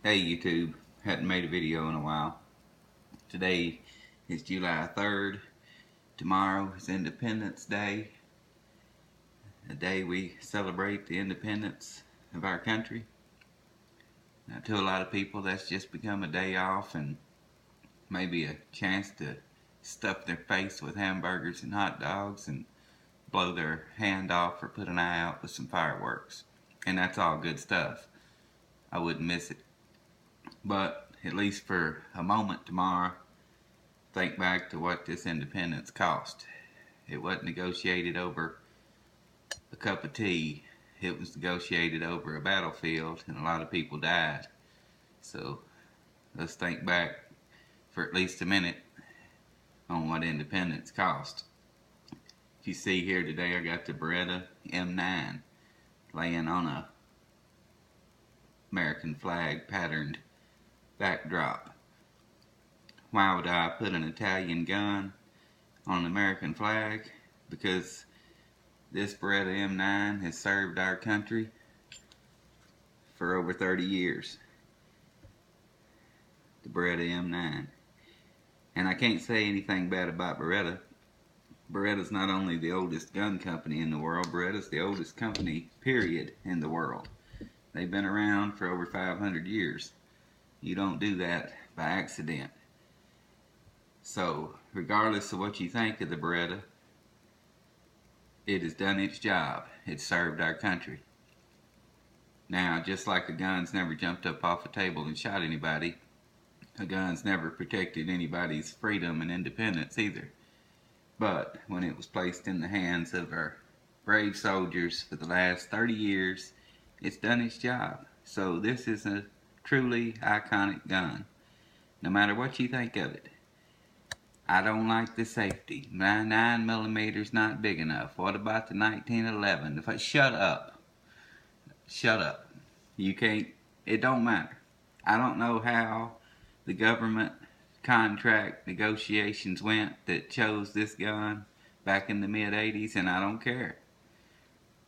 Hey YouTube, hadn't made a video in a while. Today is July 3rd. Tomorrow is Independence Day, a day we celebrate the independence of our country. Now, to a lot of people, that's just become a day off and maybe a chance to stuff their face with hamburgers and hot dogs and blow their hand off or put an eye out with some fireworks. And that's all good stuff. I wouldn't miss it. But at least for a moment tomorrow, think back to what this independence cost. It wasn't negotiated over a cup of tea. It was negotiated over a battlefield, and a lot of people died. So let's think back for at least a minute on what independence cost. If you see here today, I got the Beretta M9 laying on a American flag patterned backdrop. Why would I put an Italian gun on an American flag? Because this Beretta M9 has served our country for over 30 years. The Beretta M9. And I can't say anything bad about Beretta. Beretta's not only the oldest gun company in the world, Beretta's the oldest company, period, in the world. They've been around for over 500 years. You don't do that by accident. So, regardless of what you think of the Beretta, it has done its job. It's served our country. Now, just like the guns never jumped up off a table and shot anybody, the guns never protected anybody's freedom and independence either. But when it was placed in the hands of our brave soldiers for the last 30 years, it's done its job. So this is a truly iconic gun, no matter what you think of it. I don't like the safety. My 9mm not big enough. What about the 1911? Shut up. Shut up. You can't, it don't matter. I don't know how the government contract negotiations went that chose this gun back in the mid-80s, and I don't care.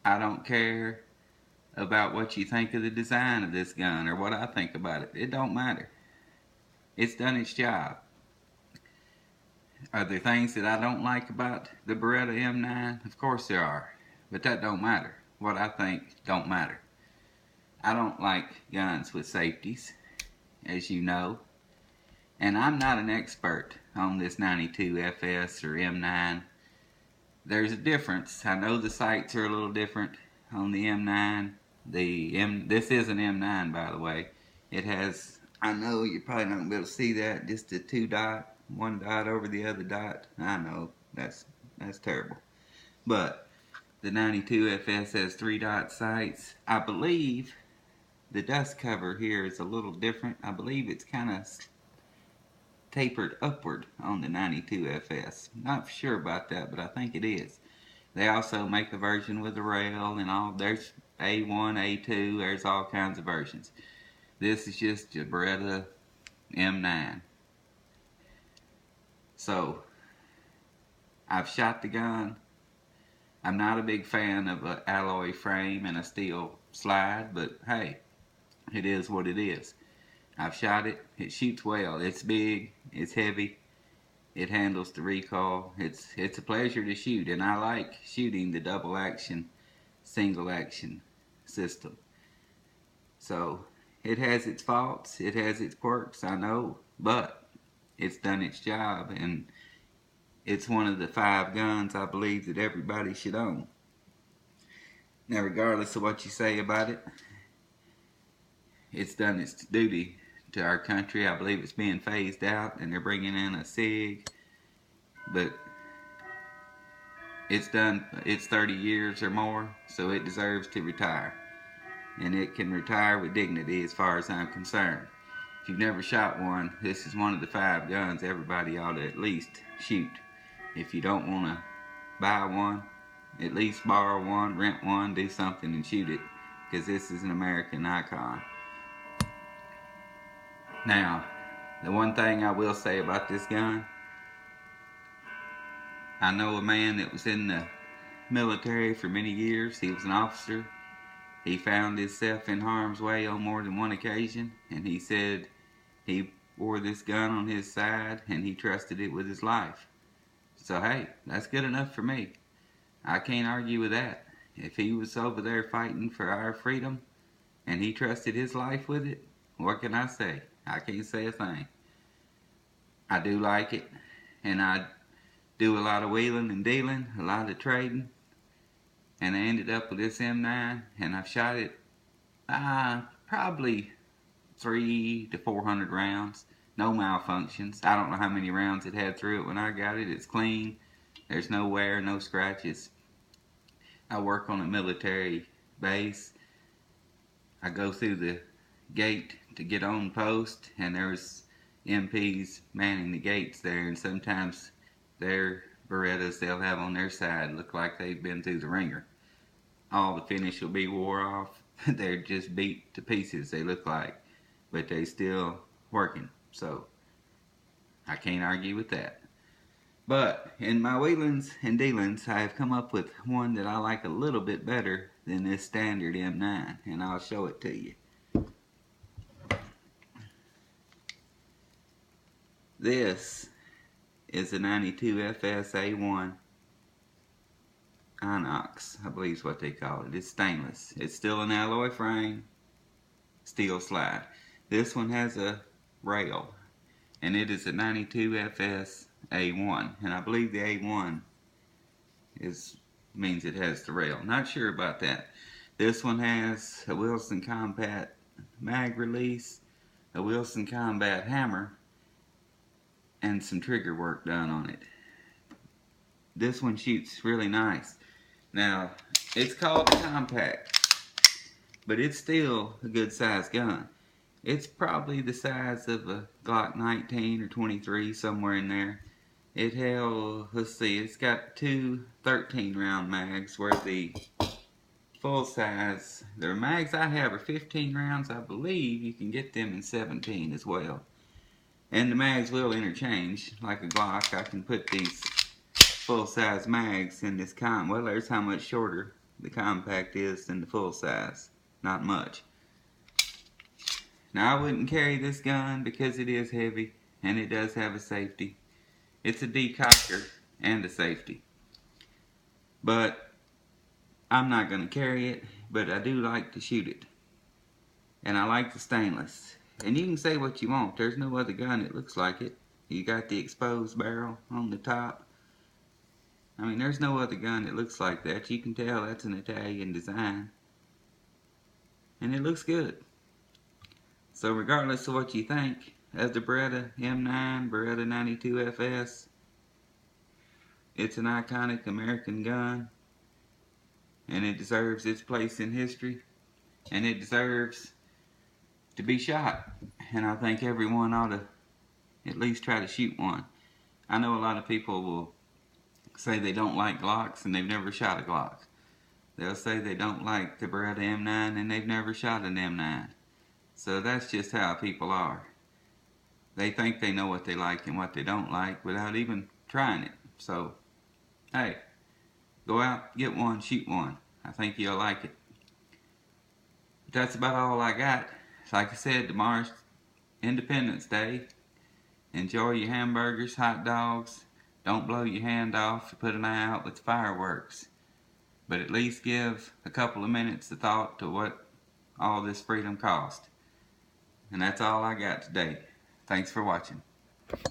I don't care about what you think of the design of this gun or what I think about it. It don't matter. It's done its job. Are there things that I don't like about the Beretta M9? Of course there are, but that don't matter. What I think don't matter. I don't like guns with safeties, as you know, and I'm not an expert on this 92 FS or M9. There's a difference. I know the sights are a little different on the M9. This is an M9, by the way. It has, I know you're probably not going to be able to see that, just a two dot, one dot over the other dot. I know, that's terrible. But the 92 FS has three dot sights. I believe the dust cover here is a little different. I believe it's kind of tapered upward on the 92 FS. Not sure about that, but I think it is. They also make a version with a rail and all. There's A1, A2, there's all kinds of versions. This is just a Beretta M9. So, I've shot the gun. I'm not a big fan of an alloy frame and a steel slide, but hey, it is what it is. I've shot it. It shoots well. It's big. It's heavy. It handles the recoil. It's a pleasure to shoot, and I like shooting the double action, single action system. So it has its faults. It has its quirks, I know, but it's done its job, and it's one of the 5 guns I believe that everybody should own. Now, regardless of what you say about it, it's done its duty to our country. I believe it's being phased out, and they're bringing in a SIG, but it's done its 30 years or more, so it deserves to retire, and it can retire with dignity as far as I'm concerned. If you've never shot one, this is one of the 5 guns everybody ought to at least shoot. If you don't want to buy one, at least borrow one, rent one, do something and shoot it, because this is an American icon. Now, the one thing I will say about this gun, I know a man that was in the military for many years. He was an officer. He found himself in harm's way on more than one occasion, and he said he wore this gun on his side and he trusted it with his life. So hey, that's good enough for me. I can't argue with that. If he was over there fighting for our freedom and he trusted his life with it, what can I say? I can't say a thing. I do like it, and I do a lot of wheeling and dealing, a lot of trading, and I ended up with this M9, and I've shot it probably 300 to 400 rounds. No malfunctions. I don't know how many rounds it had through it when I got it. It's clean. There's no wear, no scratches. I work on a military base. I go through the gate to get on post, and there's MPs manning the gates there, and sometimes their Berettas they'll have on their side look like they've been through the ringer. All the finish will be wore off. They're just beat to pieces, they look like, but they still working. So I can't argue with that. But in my wheelings and dealings, I have come up with one that I like a little bit better than this standard M9, and I'll show it to you. This is a 92 FS A1 inox, I believe is what they call it. It's stainless. It's still an alloy frame, steel slide. This one has a rail, and it is a 92 FS A1, and I believe the A1 means it has the rail. Not sure about that. This one has a Wilson Combat mag release, a Wilson Combat hammer, and some trigger work done on it. This one shoots really nice. Now, it's called a compact, but it's still a good sized gun. It's probably the size of a Glock 19 or 23, somewhere in there. It held, let's see, it's got two 13 round mags, where the full size, the mags I have are 15 rounds. I believe you can get them in 17 as well. And the mags will interchange. Like a Glock, I can put these full size mags in this well, there's how much shorter the compact is than the full size. Not much. Now I wouldn't carry this gun because it is heavy and it does have a safety. It's a decocker and a safety. But I'm not going to carry it, but I do like to shoot it. And I like the stainless. And you can say what you want. There's no other gun that looks like it. You got the exposed barrel on the top. I mean, there's no other gun that looks like that. You can tell that's an Italian design. And it looks good. So regardless of what you think of the Beretta M9, Beretta 92 FS, it's an iconic American gun. And it deserves its place in history. And it deserves to be shot. And I think everyone ought to at least try to shoot one. I know a lot of people will say they don't like Glocks and they've never shot a Glock. They'll say they don't like the Beretta M9 and they've never shot an M9. So that's just how people are. They think they know what they like and what they don't like without even trying it. So, hey, go out, get one, shoot one. I think you'll like it. But that's about all I got. Like I said, tomorrow's Independence Day. Enjoy your hamburgers, hot dogs. Don't blow your hand off. Put an eye out with fireworks. But at least give a couple of minutes of thought to what all this freedom cost. And that's all I got today. Thanks for watching.